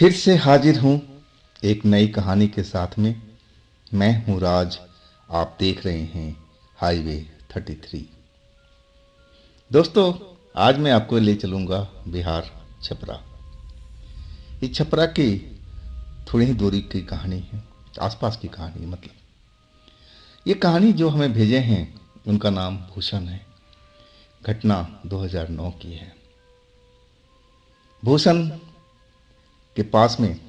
फिर से हाजिर हूँ एक नई कहानी के साथ में। मैं हूँ राज। आप देख रहे हैं हाईवे 33। दोस्तों, आज मैं आपको ले चलूँगा बिहार छपरा। ये छपरा की थोड़ी ही दूरी की कहानी है, आसपास की कहानी मतलब। ये कहानी जो हमें भेजे हैं उनका नाम भूषण है। घटना 2009 की है। भूषण के पास में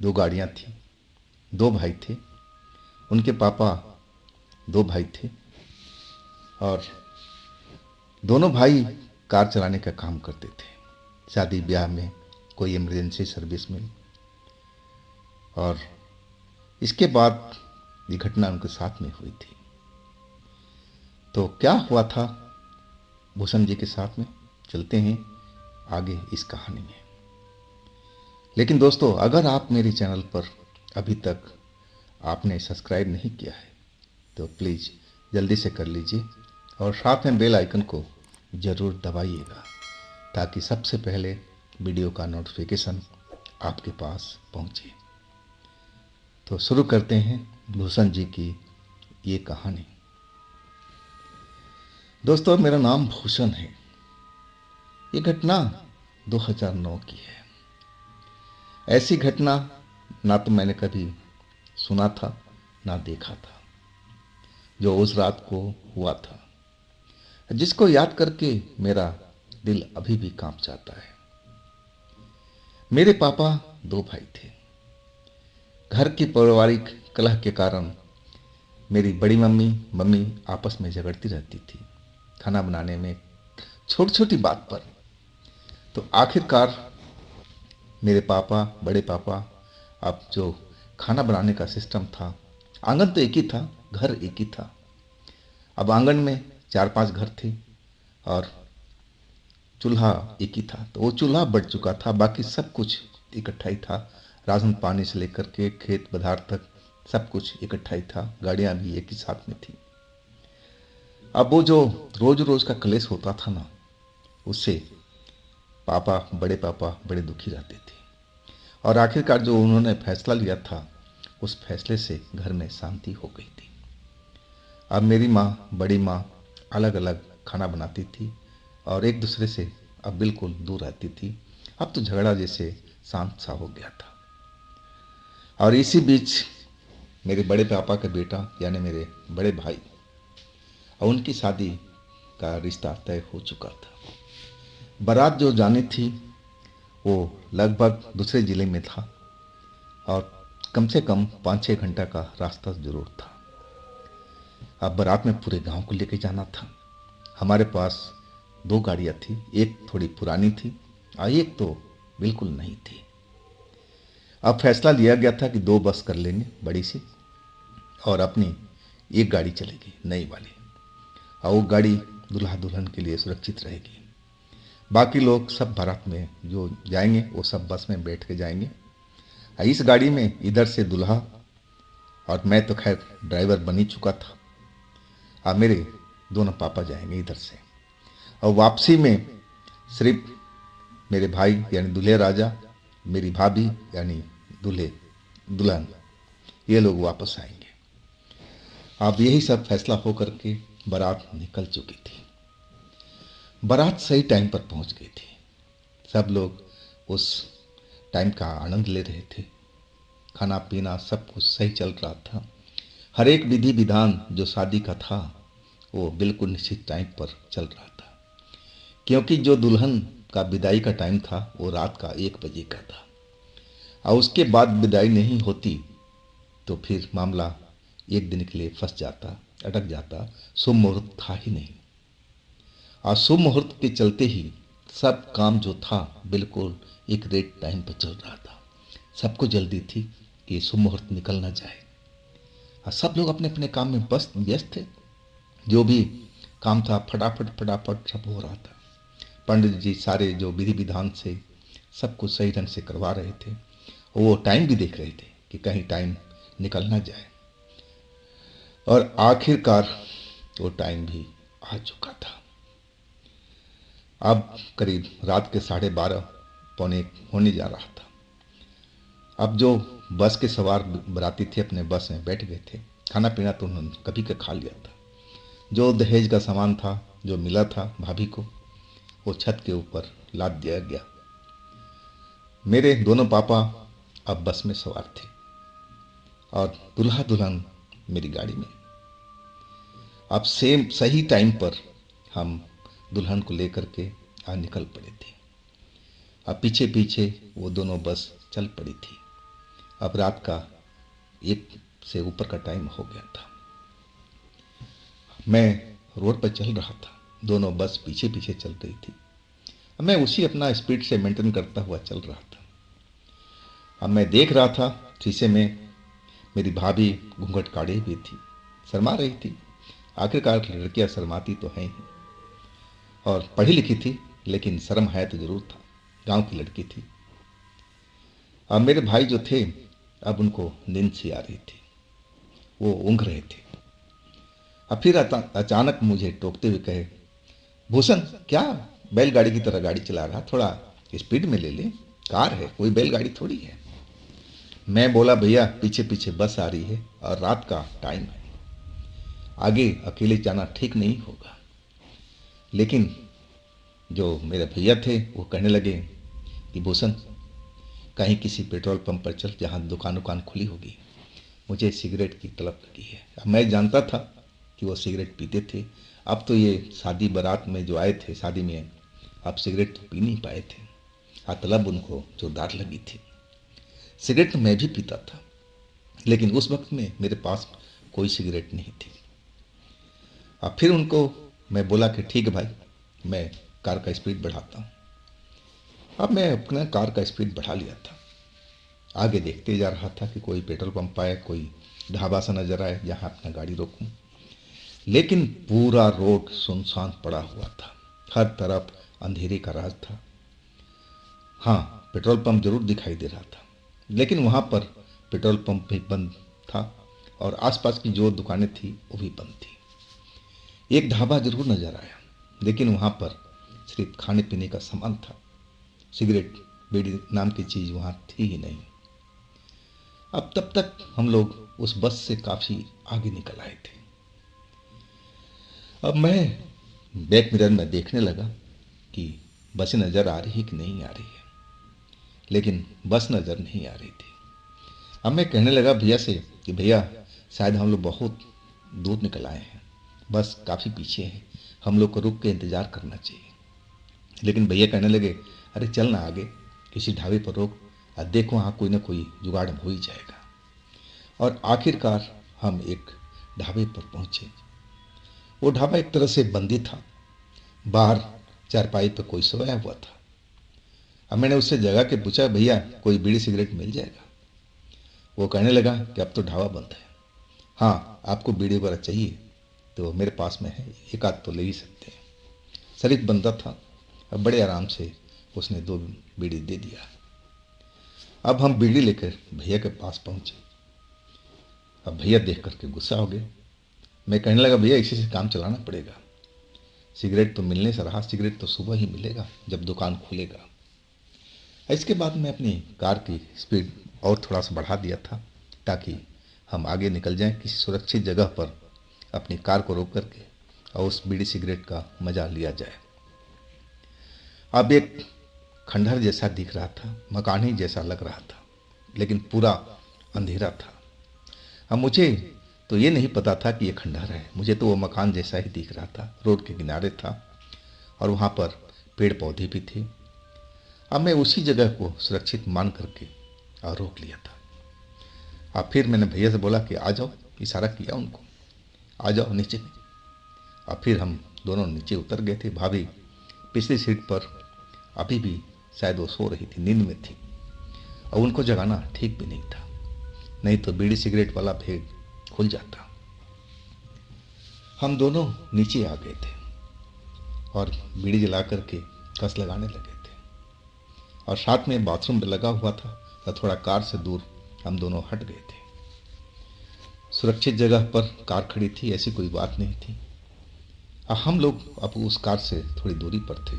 दो गाड़ियाँ थी। दो भाई थे, उनके पापा दो भाई थे और दोनों भाई कार चलाने का काम करते थे। शादी ब्याह में, कोई इमरजेंसी सर्विस में। और इसके बाद ये घटना उनके साथ में हुई थी। तो क्या हुआ था भूषण जी के साथ में, चलते हैं आगे इस कहानी में। लेकिन दोस्तों, अगर आप मेरे चैनल पर अभी तक आपने सब्सक्राइब नहीं किया है तो प्लीज़ जल्दी से कर लीजिए और साथ में बेल आइकन को ज़रूर दबाइएगा ताकि सबसे पहले वीडियो का नोटिफिकेशन आपके पास पहुंचे। तो शुरू करते हैं भूषण जी की ये कहानी। दोस्तों, मेरा नाम भूषण है। ये घटना 2009 की है। ऐसी घटना ना तो मैंने कभी सुना था ना देखा था, जो उस रात को हुआ था, जिसको याद करके मेरा दिल अभी भी कांप जाता है। मेरे पापा दो भाई थे। घर की पारिवारिक कलह के कारण मेरी बड़ी मम्मी आपस में झगड़ती रहती थी खाना बनाने में, छोटी छोटी बात पर। तो आखिरकार मेरे पापा, बड़े पापा, अब जो खाना बनाने का सिस्टम था, आंगन तो एक ही था, घर एक ही था। अब आंगन में 4-5 घर थे और चूल्हा एक ही था। तो वो चूल्हा बढ़ चुका था, बाकी सब कुछ इकट्ठा ही था। राशन पानी से लेकर के खेत बधार तक सब कुछ इकट्ठा ही था। गाड़ियां भी एक ही साथ में थी। अब वो जो रोज रोज का कलेश होता था ना, उससे पापा बड़े दुखी रहते थे। और आखिरकार जो उन्होंने फैसला लिया था, उस फैसले से घर में शांति हो गई थी। अब मेरी माँ, बड़ी माँ अलग अलग खाना बनाती थी और एक दूसरे से अब बिल्कुल दूर रहती थी। अब तो झगड़ा जैसे शांत सा हो गया था। और इसी बीच मेरे बड़े पापा का बेटा यानी मेरे बड़े भाई और उनकी शादी का रिश्ता तय हो चुका था। बारात जो जानी थी वो लगभग दूसरे ज़िले में था और कम से कम 5-6 घंटा का रास्ता ज़रूर था। अब बारात में पूरे गांव को लेके जाना था। हमारे पास दो गाड़ियाँ थी, एक थोड़ी पुरानी थी और एक तो बिल्कुल नहीं थी। अब फैसला लिया गया था कि 2 बस कर लेंगे बड़ी सी और अपनी एक गाड़ी चलेगी नई वाली, और वो गाड़ी दूल्हा दुल्हन के लिए सुरक्षित रहेगी। बाकी लोग सब बारात में जो जाएंगे वो सब बस में बैठ के जाएंगे। इस गाड़ी में इधर से दूल्हा, और मैं तो खैर ड्राइवर बन ही चुका था, अब मेरे दोनों पापा जाएंगे इधर से। और वापसी में सिर्फ मेरे भाई यानी दूल्हे राजा, मेरी भाभी यानी दूल्हे दुल्हन, ये लोग वापस आएंगे। अब यही सब फैसला हो करके बारात निकल चुकी थी। बारात सही टाइम पर पहुंच गई थी। सब लोग उस टाइम का आनंद ले रहे थे। खाना पीना सब कुछ सही चल रहा था। हर एक विधि विधान जो शादी का था वो बिल्कुल निश्चित टाइम पर चल रहा था, क्योंकि जो दुल्हन का विदाई का टाइम था वो रात का 1 बजे का था और उसके बाद विदाई नहीं होती तो फिर मामला एक दिन के लिए फंस जाता, अटक जाता। शुभ मुहूर्त था ही नहीं और शुभ मुहूर्त के चलते ही सब काम जो था बिल्कुल एक रेट टाइम पर चल रहा था। सबको जल्दी थी कि शुभ मुहूर्त निकल ना जाए और सब लोग अपने अपने काम में व्यस्त थे। जो भी काम था फटाफट फटाफट सब हो रहा था। पंडित जी सारे जो विधि विधान से सब कुछ सही ढंग से करवा रहे थे। वो टाइम भी देख रहे थे कि कहीं टाइम निकल ना जाए। और आखिरकार वो टाइम भी आ चुका था। अब करीब रात के 12:30 पौने 1 होने जा रहा था। अब जो बस के सवार बराती थे अपने बस में बैठ गए थे। खाना पीना तो उन्होंने कभी का खा लिया था। जो दहेज का सामान था जो मिला था भाभी को, वो छत के ऊपर लाद दिया गया। मेरे दोनों पापा अब बस में सवार थे और दुल्हा दुल्हन मेरी गाड़ी में। अब सेम सही टाइम पर हम दुल्हन को लेकर के निकल पड़े थे। अब पीछे पीछे वो दोनों बस चल पड़ी थी। अब रात का 1 से ऊपर का टाइम हो गया था। मैं रोड पर चल रहा था, दोनों बस पीछे पीछे चल रही थी। अब मैं उसी अपना स्पीड से मेंटेन करता हुआ चल रहा था। अब मैं देख रहा था शीशे में मेरी भाभी घूंघट काढ़े हुई थी, शर्मा रही थी। आखिरकार लड़कियां शर्माती तो हैं ही, और पढ़ी लिखी थी लेकिन शर्म है तो जरूर था। गांव की लड़की थी। अब मेरे भाई जो थे अब उनको नींद सी आ रही थी, वो ऊँघ रहे थे। अब फिर अचानक मुझे टोकते हुए कहे, भूषण क्या बैलगाड़ी की तरह गाड़ी चला रहा, थोड़ा स्पीड में ले ले, कार है कोई बैलगाड़ी थोड़ी है। मैं बोला, भैया पीछे पीछे बस आ रही है और रात का टाइम है, आगे अकेले जाना ठीक नहीं होगा। लेकिन जो मेरे भैया थे वो कहने लगे कि भूषण कहीं किसी पेट्रोल पंप पर चल जहाँ दुकान खुली होगी, मुझे सिगरेट की तलब लगी है। अब मैं जानता था कि वो सिगरेट पीते थे। अब तो ये शादी बारात में जो आए थे शादी में, अब सिगरेट तो पी नहीं पाए थे, तलब उनको जोरदार लगी थी। सिगरेट तो मैं भी पीता था, लेकिन उस वक्त में मेरे पास कोई सिगरेट नहीं थी। अब फिर उनको मैं बोला कि ठीक है भाई, मैं कार का स्पीड बढ़ाता हूँ। अब मैं अपना कार का स्पीड बढ़ा लिया था। आगे देखते जा रहा था कि कोई पेट्रोल पंप आए, कोई ढाबा सा नजर आए जहाँ अपना गाड़ी रोकूं। लेकिन पूरा रोड सुनसान पड़ा हुआ था, हर तरफ अंधेरे का राज था। हाँ, पेट्रोल पंप जरूर दिखाई दे रहा था, लेकिन वहाँ पर पेट्रोल पंप भी बंद था और आसपास की जो दुकानें थी वो भी बंद थी। एक ढाबा जरूर नजर आया, लेकिन वहाँ पर सिर्फ खाने पीने का सामान था, सिगरेट बीड़ी नाम की चीज़ वहाँ थी ही नहीं। अब तब तक हम लोग उस बस से काफ़ी आगे निकल आए थे। अब मैं बैक मिरर में देखने लगा कि बसें नज़र आ रही कि नहीं आ रही है, लेकिन बस नज़र नहीं आ रही थी। अब मैं कहने लगा भैया से कि भैया शायद हम लोग बहुत दूर निकल आए हैं, बस काफ़ी पीछे है, हम लोग को रुक के इंतज़ार करना चाहिए। लेकिन भैया कहने लगे, अरे चल ना आगे किसी ढाबे पर रोक, देखो वहाँ कोई ना कोई जुगाड़ हो ही जाएगा। और आखिरकार हम एक ढाबे पर पहुँचे। वो ढाबा एक तरह से बंदी था, बाहर चारपाई पर कोई सोया हुआ था। अब मैंने उससे जगह के पूछा, भैया कोई बीड़ी सिगरेट मिल जाएगा? वो कहने लगा कि अब तो ढाबा बंद है। हाँ, आपको बीड़ी वगैरह चाहिए तो मेरे पास में है, एक आध तो ले ही सकते हैं। शरीफ बंदा था, अब बड़े आराम से उसने 2 बीड़ी दे दिया। अब हम बीड़ी लेकर भैया के पास पहुंचे। अब भैया देख करके गुस्सा हो गए। मैं कहने लगा, भैया इसी से काम चलाना पड़ेगा, सिगरेट तो मिलने से रहा, सिगरेट तो सुबह ही मिलेगा जब दुकान खुलेगा। इसके बाद मैं अपनी कार की स्पीड और थोड़ा सा बढ़ा दिया था ताकि हम आगे निकल जाएं किसी सुरक्षित जगह पर, अपनी कार को रोक करके और उस बीड़ी सिगरेट का मजा लिया जाए। अब एक खंडहर जैसा दिख रहा था, मकान ही जैसा लग रहा था, लेकिन पूरा अंधेरा था। अब मुझे तो ये नहीं पता था कि ये खंडहर है, मुझे तो वो मकान जैसा ही दिख रहा था, रोड के किनारे था और वहाँ पर पेड़ पौधे भी थे। अब मैं उसी जगह को सुरक्षित मान करके और रोक लिया था। अब फिर मैंने भैया से बोला कि आ जाओ, इशारा किया उनको, आ जाओ नीचे। अब फिर हम दोनों नीचे उतर गए थे। भाभी पिछली सीट पर अभी भी शायद वो सो रही थी, नींद में थी, और उनको जगाना ठीक भी नहीं था, नहीं तो बीड़ी सिगरेट वाला भेद खुल जाता। हम दोनों नीचे आ गए थे और बीड़ी जला करके कस लगाने लगे थे, और साथ में बाथरूम लगा हुआ था, तो थोड़ा कार से दूर हम दोनों हट गए थे। सुरक्षित जगह पर कार खड़ी थी, ऐसी कोई बात नहीं थी। हम लोग अब उस कार से थोड़ी दूरी पर थे।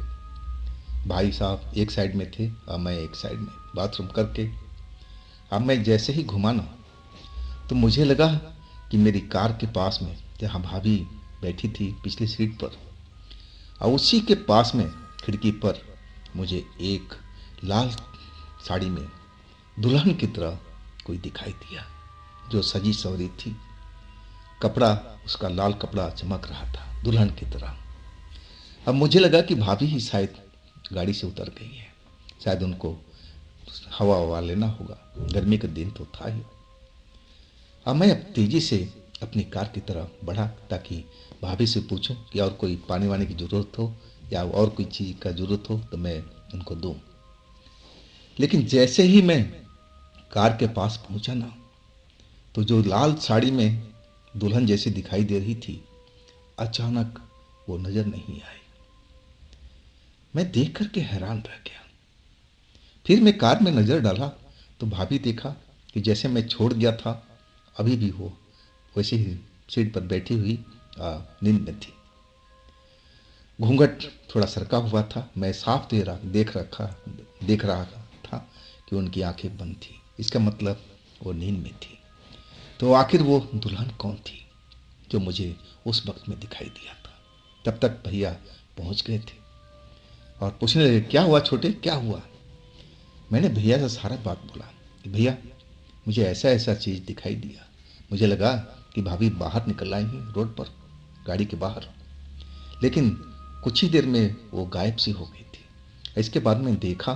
भाई साहब एक साइड में थे और मैं एक साइड में। बाथरूम करके अब मैं जैसे ही घुमा ना, तो मुझे लगा कि मेरी कार के पास में जहाँ भाभी बैठी थी पिछली सीट पर, और उसी के पास में खिड़की पर मुझे एक लाल साड़ी में दुल्हन की तरह कोई दिखाई दिया, जो सजी सवरी थी। कपड़ा, उसका लाल कपड़ा चमक रहा था दुल्हन की तरह। अब मुझे लगा कि भाभी ही शायद गाड़ी से उतर गई है, शायद उनको हवा ववा लेना होगा, गर्मी का दिन तो था ही। अब मैं अब तेजी से अपनी कार की तरफ बढ़ा ताकि भाभी से पूछूं कि और कोई पानी वानी की ज़रूरत हो या और कोई चीज़ का ज़रूरत हो तो मैं उनको दूं। लेकिन जैसे ही मैं कार के पास पहुंचा ना, तो जो लाल साड़ी में दुल्हन जैसी दिखाई दे रही थी, अचानक वो नजर नहीं आई। मैं देख करके हैरान रह गया। फिर मैं कार में नजर डाला तो भाभी देखा कि जैसे मैं छोड़ गया था, अभी भी वो वैसे ही सीट पर बैठी हुई नींद में थी। घूंघट थोड़ा सरका हुआ था। मैं साफ देख रहा था कि उनकी आंखें बंद थी। इसका मतलब वो नींद में थी। तो आखिर वो दुल्हन कौन थी जो मुझे उस वक्त में दिखाई दिया था? तब तक भैया पहुंच गए थे और पूछने लगे, क्या हुआ छोटे, क्या हुआ? मैंने भैया से सारा बात बोला कि भैया, मुझे ऐसा ऐसा चीज़ दिखाई दिया। मुझे लगा कि भाभी बाहर निकल आई हैं रोड पर, गाड़ी के बाहर, लेकिन कुछ ही देर में वो गायब सी हो गई थी। इसके बाद मैं देखा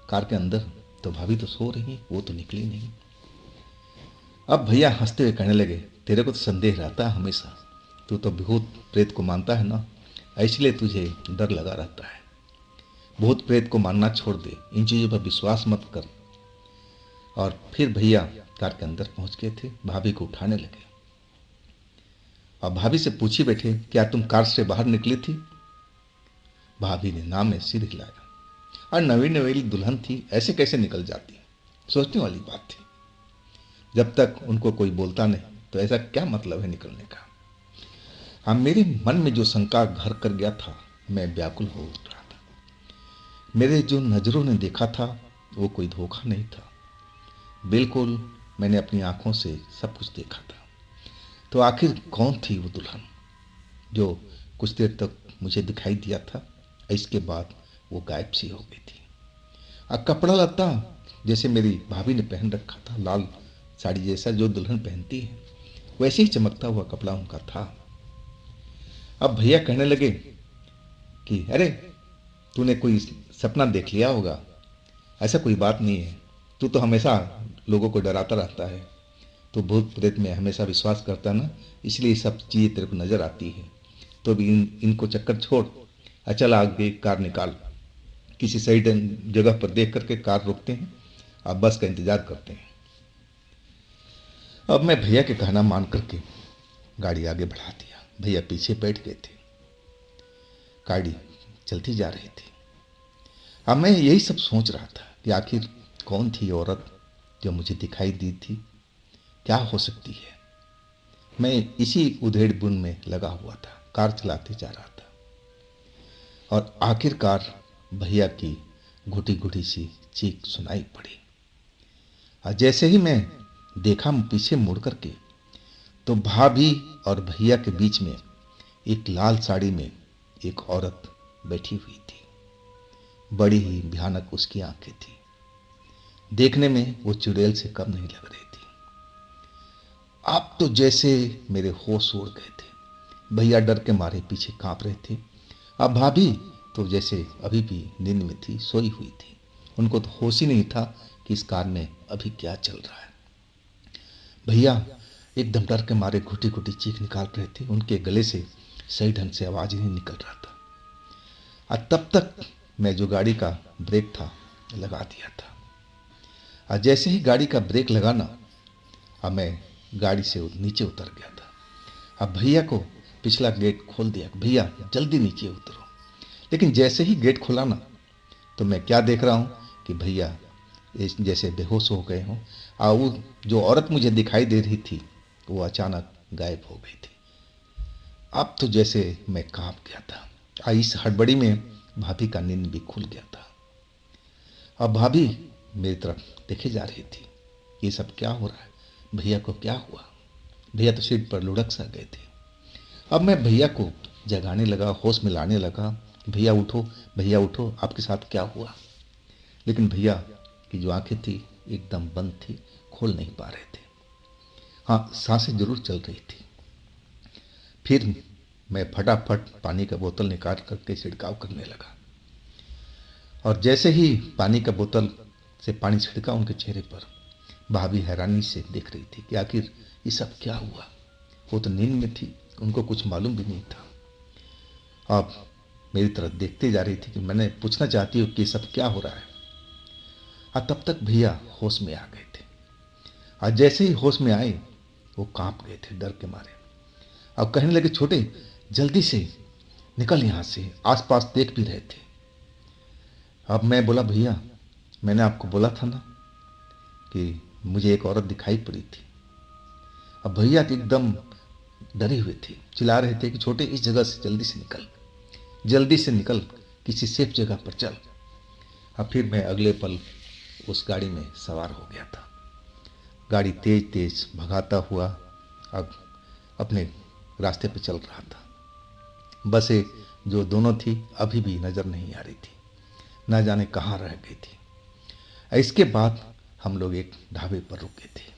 कार के अंदर तो भाभी तो सो रही, वो तो निकली नहीं। अब भैया हंसते हुए कहने लगे, तेरे को तो संदेह रहता है हमेशा, तू तो भूत प्रेत को मानता है ना, इसलिए तुझे डर लगा रहता है। भूत प्रेत को मानना छोड़ दे, इन चीज़ों पर विश्वास मत कर। और फिर भैया कार के अंदर पहुंच गए थे, भाभी को उठाने लगे और भाभी से पूछी बैठे, क्या तुम कार से बाहर निकली थी? भाभी ने नाम में सिर हिलाया। और नवी नवेली दुल्हन थी, ऐसे कैसे निकल जाती? सोचने वाली बात थी। जब तक उनको कोई बोलता नहीं तो ऐसा क्या मतलब है निकलने का? हाँ, मेरे मन में जो शंका घर कर गया था, मैं व्याकुल हो रहा था। मेरे जो नज़रों ने देखा था वो कोई धोखा नहीं था। बिल्कुल मैंने अपनी आंखों से सब कुछ देखा था। तो आखिर कौन थी वो दुल्हन जो कुछ देर तक मुझे दिखाई दिया था, इसके बाद वो गायब सी हो गई थी? कपड़ा लत्ता जैसे मेरी भाभी ने पहन रखा था, लाल साड़ी जैसा जो दुल्हन पहनती है, वैसे ही चमकता हुआ कपड़ा उनका था। अब भैया कहने लगे कि अरे, तूने कोई सपना देख लिया होगा, ऐसा कोई बात नहीं है, तू तो हमेशा लोगों को डराता रहता है, तो भूत प्रेत में हमेशा विश्वास करता ना, इसलिए सब चीज़ें तेरे को नज़र आती है। तो भी इनको चक्कर छोड़, चल आगे कार निकाल, किसी सही जगह पर देख करके कार रोकते हैं, आप बस का इंतज़ार करते हैं। अब मैं भैया के कहना मान करके गाड़ी आगे बढ़ा दिया। भैया पीछे बैठ गए थे। गाड़ी चलती जा रही थी। अब मैं यही सब सोच रहा था कि आखिर कौन थी औरत जो मुझे दिखाई दी थी, क्या हो सकती है। मैं इसी उधेड़ बुन में लगा हुआ था, कार चलाते जा रहा था। और आखिरकार भैया की घुटी घुटी सी चीख सुनाई पड़ी। और जैसे ही मैं देखा पीछे मुड़ करके, तो भाभी और भैया के बीच में एक लाल साड़ी में एक औरत बैठी हुई थी। बड़ी ही भयानक उसकी आंखें थी। देखने में वो चुड़ैल से कम नहीं लग रही थी। अब तो जैसे मेरे होश उड़ गए थे। भैया डर के मारे पीछे कांप रहे थे। अब भाभी तो जैसे अभी भी नींद में थी, सोई हुई थी। उनको तो होश ही नहीं था कि इस कार में अभी क्या चल रहा है। भैया एकदम डर के मारे घुटी घुटी चीख निकाल रहे थे। उनके गले से सही ढंग से आवाज़ ही नहीं निकल रहा था। और तब तक मैं जो गाड़ी का ब्रेक था लगा दिया था। और जैसे ही गाड़ी का ब्रेक लगाना, अब मैं गाड़ी से नीचे उतर गया था। अब भैया को पिछला गेट खोल दिया, भैया जल्दी नीचे उतरो। लेकिन जैसे ही गेट खुला ना, तो मैं क्या देख रहा हूँ कि भैया जैसे बेहोश हो गए हों। और वो जो औरत मुझे दिखाई दे रही थी वो अचानक गायब हो गई थी। अब तो जैसे मैं कांप गया था। इस हड़बड़ी में भाभी का नींद भी खुल गया था। अब भाभी मेरी तरफ देखे जा रही थी। ये सब क्या हो रहा है? भैया को क्या हुआ? भैया तो सीट पर लुढ़क सा गए थे। अब मैं भैया को जगाने लगा, होश में लाने लगा। भैया उठो, भैया उठो, आपके साथ क्या हुआ? लेकिन भैया की जो आंखें थी एकदम बंद थी, खोल नहीं पा रहे थे। हाँ, सांसें जरूर चल रही थी। फिर मैं फटाफट पानी का बोतल निकाल करके छिड़काव करने लगा, और जैसे ही पानी का बोतल से पानी छिड़का उनके चेहरे पर, भाभी हैरानी से देख रही थी कि आखिर ये सब क्या हुआ। वो तो नींद में थी, उनको कुछ मालूम भी नहीं था। अब मेरी तरफ देखते जा रही थी कि मैंने पूछना चाहती हूँ कि ये सब क्या हो रहा है। और तब तक भैया होश में आ गए थे, और जैसे ही होश में आए वो कांप गए थे डर के मारे। अब कहने लगे, छोटे जल्दी से निकल यहाँ से, आसपास देख भी रहे थे। अब मैं बोला, भैया मैंने आपको बोला था ना कि मुझे एक औरत दिखाई पड़ी थी। अब भैया तो एकदम डरे हुए थे, चिल्ला रहे थे कि छोटे इस जगह से जल्दी से निकल, जल्दी से निकल, किसी सेफ जगह पर चल। अब फिर मैं अगले पल उस गाड़ी में सवार हो गया था। गाड़ी तेज तेज भगाता हुआ अब अपने रास्ते पे चल रहा था। बसें जो दोनों थी अभी भी नज़र नहीं आ रही थी, ना जाने कहाँ रह गई थी। इसके बाद हम लोग एक ढाबे पर रुके थे।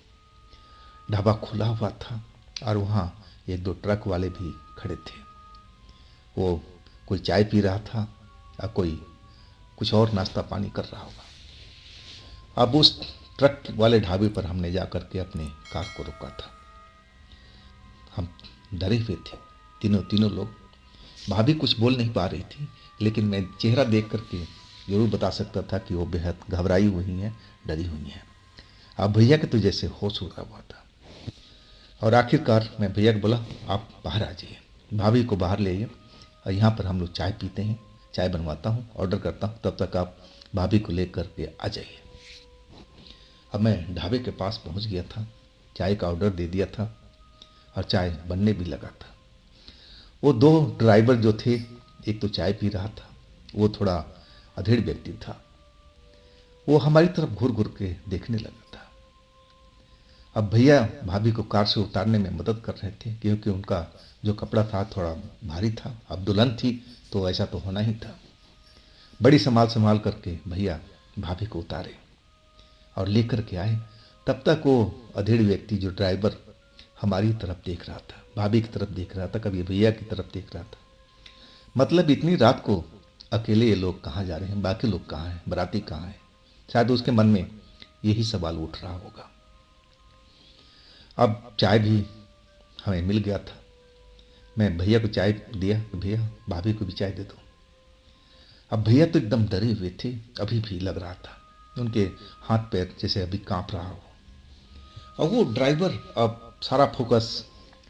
ढाबा खुला हुआ था और वहाँ एक दो ट्रक वाले भी खड़े थे। वो कोई चाय पी रहा था और कोई कुछ और नाश्ता पानी कर रहा होगा। अब उस ट्रक वाले ढाबे पर हमने जा कर के अपने कार को रोका था। हम डरे हुए थे तीनों लोग। भाभी कुछ बोल नहीं पा रही थी, लेकिन मैं चेहरा देख करके जरूर बता सकता था कि वो बेहद घबराई हुई हैं, डरी हुई हैं। अब भैया के तो जैसे होश उड़ा हुआ था। और आखिरकार मैं भैया को बोला, आप बाहर आ जाइए, भाभी को बाहर ले आइए, और यहाँ पर हम लोग चाय पीते हैं, चाय बनवाता हूँ, ऑर्डर करता हूँ, तब तक आप भाभी को ले करके आ जाइए। अब मैं ढाबे के पास पहुँच गया था, चाय का ऑर्डर दे दिया था और चाय बनने भी लगा था। वो दो ड्राइवर जो थे, एक तो चाय पी रहा था, वो थोड़ा अधेड़ व्यक्ति था, वो हमारी तरफ घूर घूर के देखने लगा था। अब भैया भाभी को कार से उतारने में मदद कर रहे थे, क्योंकि उनका जो कपड़ा था थोड़ा भारी था। अब दुल्हन थी तो ऐसा तो होना ही था। बड़ी संभाल संभाल करके भैया भाभी को उतारे और लेकर के आए। तब तक वो अधेड़ व्यक्ति जो ड्राइवर हमारी तरफ देख रहा था, भाभी की तरफ देख रहा था, कभी भैया की तरफ देख रहा था। मतलब इतनी रात को अकेले ये लोग कहाँ जा रहे हैं, बाकी लोग कहाँ हैं, बाराती कहाँ हैं? शायद उसके मन में यही सवाल उठ रहा होगा। अब चाय भी हमें मिल गया था। मैं भैया को चाय दिया, भैया भाभी को भी चाय दे दो। अब भैया तो एकदम डरे हुए थे, अभी भी लग रहा था उनके हाथ पैर जैसे अभी कांप रहा हो। और वो ड्राइवर अब सारा फोकस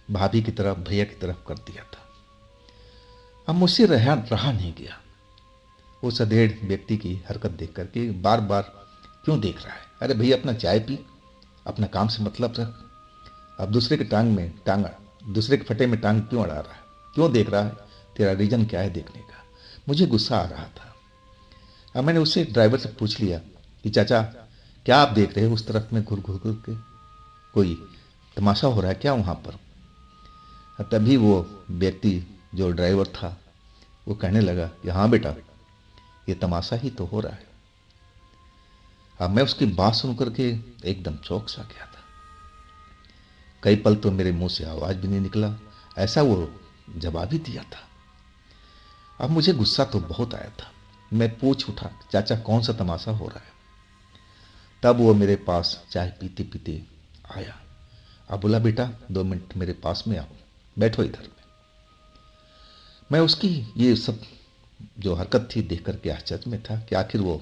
भाभी की तरफ, भैया की तरफ कर दिया था। अब मुझसे रहा नहीं गया। वो सधेड़ व्यक्ति की हरकत देख करके बार बार क्यों देख रहा है? अरे भैया अपना चाय पी, अपना काम से मतलब रख। अब दूसरे के दूसरे के फटे में टांग क्यों अड़ा रहा है? क्यों देख रहा है? तेरा रीजन क्या है देखने का? मुझे गुस्सा आ रहा था। अब मैंने उससे ड्राइवर से पूछ लिया कि चाचा क्या आप देख रहे हो उस तरफ में घुर घुर घुर के? कोई तमाशा हो रहा है क्या वहाँ पर? तभी वो व्यक्ति जो ड्राइवर था वो कहने लगा कि हाँ बेटा, ये तमाशा ही तो हो रहा है। अब मैं उसकी बात सुन करके एकदम चौंक सा गया था। कई पल तो मेरे मुंह से आवाज भी नहीं निकला, ऐसा वो जवाब ही दिया था। अब मुझे गुस्सा तो बहुत आया था। मैं पूछ उठा, चाचा कौन सा तमाशा हो रहा है? तब वो मेरे पास चाय पीते पीते आया। अब बोला, बेटा 2 मिनट मेरे पास में आओ, बैठो इधर में। मैं उसकी ये सब जो हरकत थी देख करके आश्चर्य में था कि आखिर वो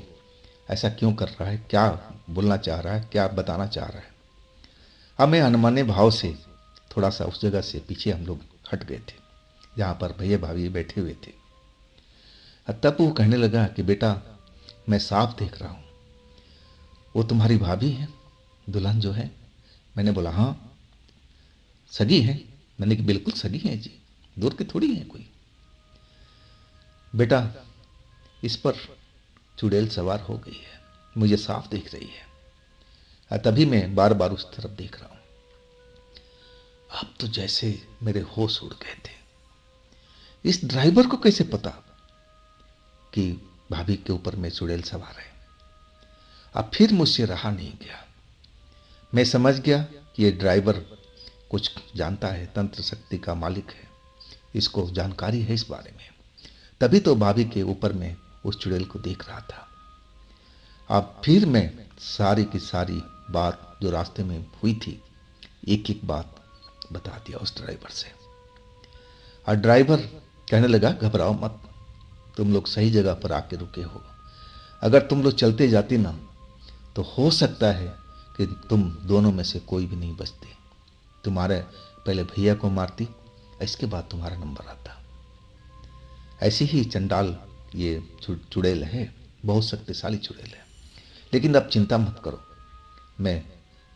ऐसा क्यों कर रहा है, क्या बोलना चाह रहा है, क्या बताना चाह रहा है। अब मैं अनमने भाव से थोड़ा सा उस जगह से पीछे हम लोग हट गए थे जहाँ पर भैया भाभी बैठे हुए थे। तब वो कहने लगा कि बेटा मैं साफ देख रहा हूँ, वो तुम्हारी भाभी है, दुल्हन जो है। मैंने बोला हाँ सगी है। मैंने कि बिल्कुल सगी है जी, दूर की थोड़ी है कोई। बेटा इस पर चुड़ैल सवार हो गई है, मुझे साफ दिख रही है। तभी मैं बार बार उस तरफ देख रहा हूं। अब तो जैसे मेरे होश उड़ गए थे। इस ड्राइवर को कैसे पता कि भाभी के ऊपर में चुड़ैल सवार है? अब फिर मुझसे रहा नहीं गया। मैं समझ गया कि ये ड्राइवर कुछ जानता है, तंत्र शक्ति का मालिक है, इसको जानकारी है इस बारे में। तभी तो भाभी के ऊपर में उस चुड़ैल को देख रहा था। अब फिर मैं सारी की सारी बात जो रास्ते में हुई थी, एक एक बात बता दिया उस ड्राइवर से। और ड्राइवर कहने लगा, घबराओ मत, तुम लोग सही जगह पर आके रुके हो। अगर तुम लोग चलते जाती ना तो हो सकता है कि तुम दोनों में से कोई भी नहीं बचते। तुम्हारे पहले भैया को मारती, इसके बाद तुम्हारा नंबर आता। ऐसी ही चंडाल ये चुड़ैल है, बहुत शक्तिशाली चुड़ैल है। लेकिन अब चिंता मत करो, मैं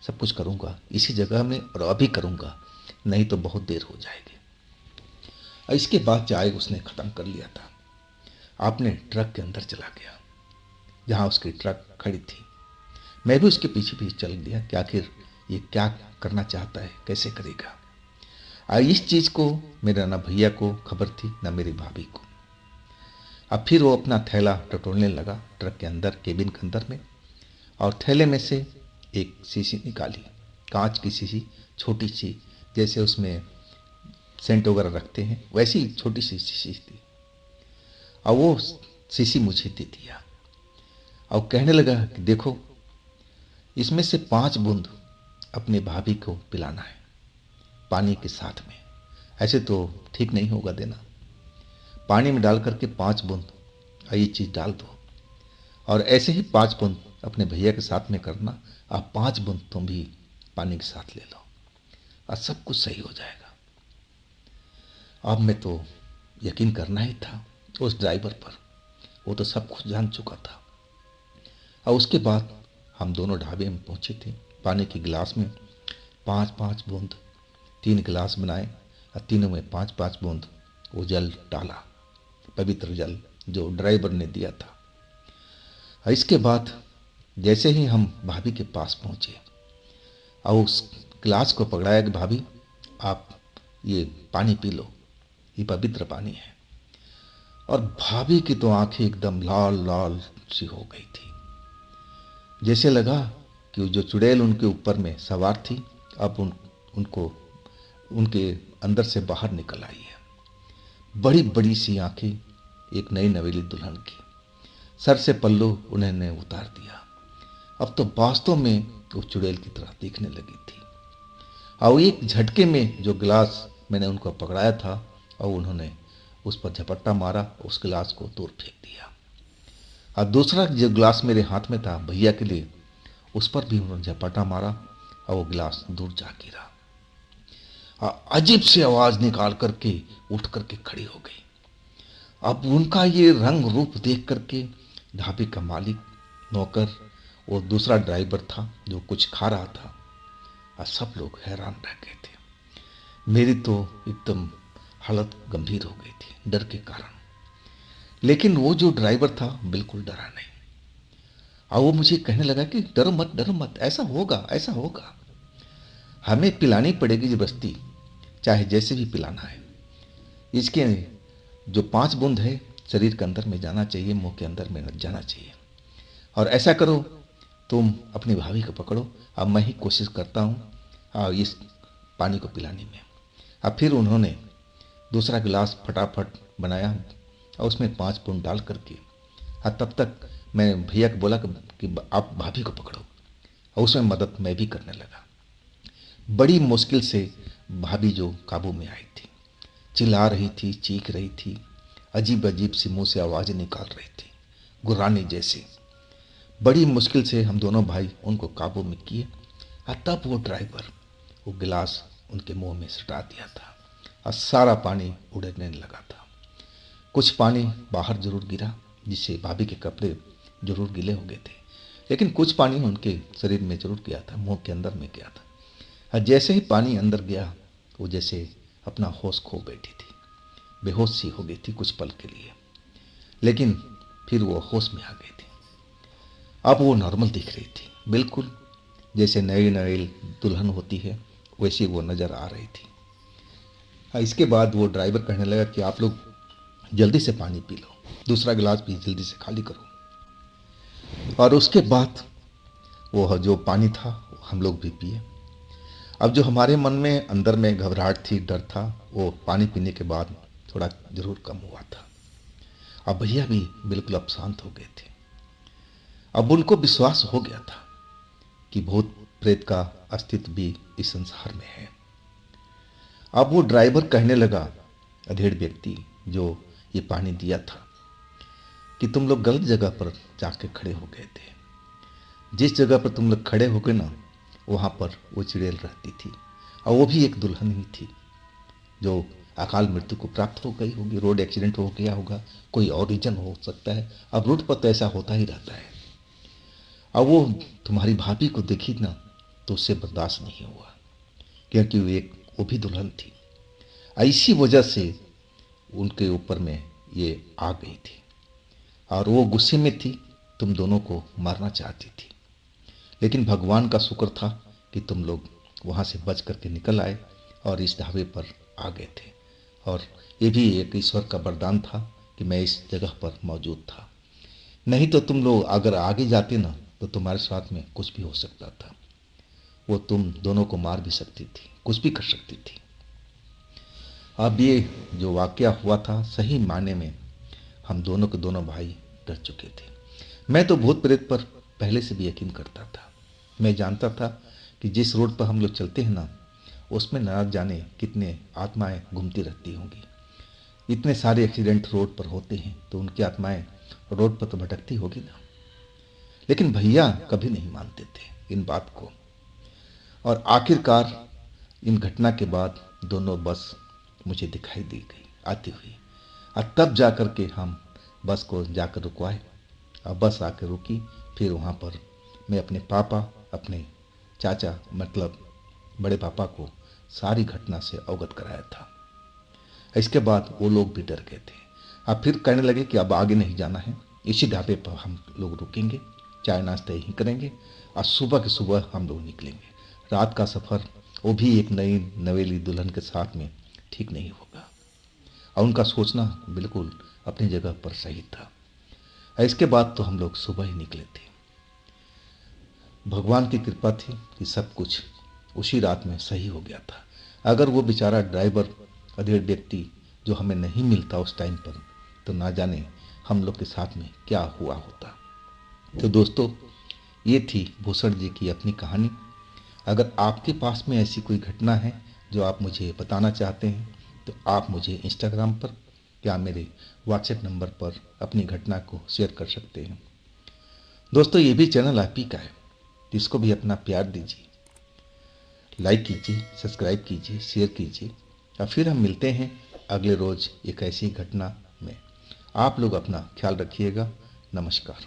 सब कुछ करूंगा इसी जगह में, और अभी करूंगा, नहीं तो बहुत देर हो जाएगी। इसके बाद चाय उसने खत्म कर लिया था। आपने ट्रक के अंदर चला गया जहां उसकी ट्रक खड़ी थी। मैं भी उसके पीछे पीछे चल दिया कि आखिर ये क्या करना चाहता है, कैसे करेगा। इस चीज को मेरा ना भैया को खबर थी ना मेरी भाभी को। अब फिर वो अपना थैला टटोलने लगा ट्रक के अंदर, केबिन के अंदर में, और थैले में से एक शीशी निकाली, कांच की शीशी, छोटी सी, जैसे उसमें सेंट वगैरह रखते हैं, वैसी छोटी सी शीशी थी। और वो शीशी मुझे दे दिया और कहने लगा कि देखो, इसमें से 5 बूंद अपने भाभी को पिलाना है पानी के साथ में। ऐसे तो ठीक नहीं होगा देना। पानी में डाल करके 5 बूंद ये चीज़ डाल दो, और ऐसे ही 5 बूंद अपने भैया के साथ में करना, और 5 बूंद तुम भी पानी के साथ ले लो, और सब कुछ सही हो जाएगा। अब मैं तो यकीन करना ही था उस ड्राइवर पर, वो तो सब कुछ जान चुका था। और उसके बाद हम दोनों ढाबे में पहुंचे थे। पानी के गिलास में 5-5 बूंद, 3 गिलास बनाए, और तीनों में 5-5 बूंद वो जल डाला, पवित्र जल जो ड्राइवर ने दिया था। और इसके बाद जैसे ही हम भाभी के पास पहुंचे और उस गिलास को पकड़ाया कि भाभी आप ये पानी पी लो, ये पवित्र पानी है। और भाभी की तो आंखें एकदम लाल लाल सी हो गई थी। जैसे लगा कि जो चुड़ैल उनके ऊपर में सवार थी, अब उनको उनके अंदर से बाहर निकल आई है। बड़ी बड़ी सी आंखें एक नई नवेली दुल्हन की, सर से पल्लू उन्होंने उतार दिया। अब तो वास्तव में वो चुड़ैल की तरह दिखने लगी थी। और एक झटके में जो गिलास मैंने उनको पकड़ाया था, और उन्होंने उस पर झपट्टा मारा, उस गिलास को दूर फेंक दिया। और दूसरा जो गिलास मेरे हाथ में था भैया के लिए, उस पर भी उन्होंने झपट्टा मारा, और वो गिलास दूर जा गिरा। और अजीब सी आवाज निकाल करके उठ करके खड़ी हो गई। अब उनका ये रंग रूप देख करके ढाबे का मालिक, नौकर, वो दूसरा ड्राइवर था जो कुछ खा रहा था, और सब लोग हैरान रह गए थे। मेरी तो एकदम हालत गंभीर हो गई थी डर के कारण। लेकिन वो जो ड्राइवर था बिल्कुल डरा नहीं, और वो मुझे कहने लगा कि डरो मत, ऐसा होगा, ऐसा होगा, हमें पिलानी पड़ेगी जबरदस्ती, चाहे जैसे भी पिलाना है। इसके जो 5 बूंद है शरीर के अंदर में जाना चाहिए, मुंह के अंदर में जाना चाहिए। और ऐसा करो, तुम अपनी भाभी को पकड़ो, अब मैं ही कोशिश करता हूँ इस पानी को पिलाने में। अब फिर उन्होंने दूसरा गिलास फटाफट बनाया और उसमें 5 बूंद डाल करके, और तब तक मैं भैया को बोला कि आप भाभी को पकड़ो, और उसमें मदद मैं भी करने लगा। बड़ी मुश्किल से भाभी जो काबू में आई थी, चिल्ला रही थी, चीख रही थी, अजीब अजीब सी मुंह से आवाज़ें निकाल रही थी, गुर्राने जैसे। बड़ी मुश्किल से हम दोनों भाई उनको काबू में किए, और तब वो ड्राइवर वो गिलास उनके मुंह में सटा दिया था, और सारा पानी उड़ने लगा था। कुछ पानी बाहर जरूर गिरा, जिससे भाभी के कपड़े जरूर गीले हो गए थे, लेकिन कुछ पानी उनके शरीर में जरूर गया था, मुंह के अंदर में गया था। और जैसे ही पानी अंदर गया, वो जैसे अपना होश खो बैठी थी, बेहोश सी हो गई थी कुछ पल के लिए, लेकिन फिर वो होश में आ गई थी। अब वो नॉर्मल दिख रही थी, बिल्कुल जैसे नई नई दुल्हन होती है वैसी वो नज़र आ रही थी। इसके बाद वो ड्राइवर कहने लगा कि आप लोग जल्दी से पानी पी लो, दूसरा गिलास भी जल्दी से खाली करो। और उसके बाद वो जो पानी था हम लोग भी पिए। अब जो हमारे मन में अंदर में घबराहट थी, डर था, वो पानी पीने के बाद थोड़ा ज़रूर कम हुआ था। अब भैया भी बिल्कुल अब शांत हो गए थे। अब उनको विश्वास हो गया था कि भूत प्रेत का अस्तित्व भी इस संसार में है। अब वो ड्राइवर कहने लगा, अधेड़ व्यक्ति जो ये पानी दिया था, कि तुम लोग गलत जगह पर जाके खड़े हो गए थे। जिस जगह पर तुम लोग खड़े हो गए ना, वहाँ पर वो चुड़ैल रहती थी, और वो भी एक दुल्हन ही थी जो अकाल मृत्यु को प्राप्त हो गई होगी, रोड एक्सीडेंट हो गया होगा, कोई और रीजन हो सकता है। अब रोड पर तो ऐसा होता ही रहता है। अब वो तुम्हारी भाभी को देखी ना तो उससे बर्दाश्त नहीं हुआ, क्योंकि वो भी दुल्हन थी। ऐसी वजह से उनके ऊपर में ये आ गई थी और वो गुस्से में थी, तुम दोनों को मारना चाहती थी। लेकिन भगवान का शुक्र था कि तुम लोग वहाँ से बच करके निकल आए और इस ढाबे पर आ गए थे। और ये भी एक ईश्वर का वरदान था कि मैं इस जगह पर मौजूद था। नहीं तो तुम लोग अगर आगे जाते ना तो तुम्हारे साथ में कुछ भी हो सकता था। वो तुम दोनों को मार भी सकती थी, कुछ भी कर सकती थी। अब ये जो वाकया हुआ था, सही मायने में हम दोनों के दोनों भाई डर चुके थे। मैं तो भूत प्रेत पर पहले से भी यकीन करता था। मैं जानता था कि जिस रोड पर हम लोग चलते हैं ना, उसमें ना जाने कितने आत्माएं घूमती रहती होंगी। इतने सारे एक्सीडेंट रोड पर होते हैं तो उनकी आत्माएं रोड पर तो भटकती होगी ना। लेकिन भैया कभी नहीं मानते थे इन बात को। और आखिरकार इन घटना के बाद दोनों बस मुझे दिखाई दी गई आती हुई, और तब जाकर के हम बस को जाकर रुकवाए। और बस आकर रुकी, फिर वहाँ पर मैं अपने पापा, अपने चाचा मतलब बड़े पापा को सारी घटना से अवगत कराया था। इसके बाद वो लोग भी डर गए थे। अब फिर कहने लगे कि अब आगे नहीं जाना है, इसी ढाबे पर हम लोग रुकेंगे, चाय नाश्ता यहीं करेंगे और सुबह के सुबह हम लोग निकलेंगे। रात का सफ़र, वो भी एक नई नवेली दुल्हन के साथ में, ठीक नहीं होगा। और उनका सोचना बिल्कुल अपनी जगह पर सही था। इसके बाद तो हम लोग सुबह ही निकले थे। भगवान की कृपा थी कि सब कुछ उसी रात में सही हो गया था। अगर वो बेचारा ड्राइवर, अधेड़ व्यक्ति जो हमें नहीं मिलता उस टाइम पर, तो ना जाने हम लोग के साथ में क्या हुआ होता। तो दोस्तों, ये थी भूषण जी की अपनी कहानी। अगर आपके पास में ऐसी कोई घटना है जो आप मुझे बताना चाहते हैं तो आप मुझे इंस्टाग्राम पर या मेरे व्हाट्सएप नंबर पर अपनी घटना को शेयर कर सकते हैं। दोस्तों, ये भी चैनल आप ही का है, तो इसको भी अपना प्यार दीजिए, लाइक कीजिए, सब्सक्राइब कीजिए, शेयर कीजिए। और फिर हम मिलते हैं अगले रोज़ एक ऐसी घटना में। आप लोग अपना ख्याल रखिएगा। नमस्कार।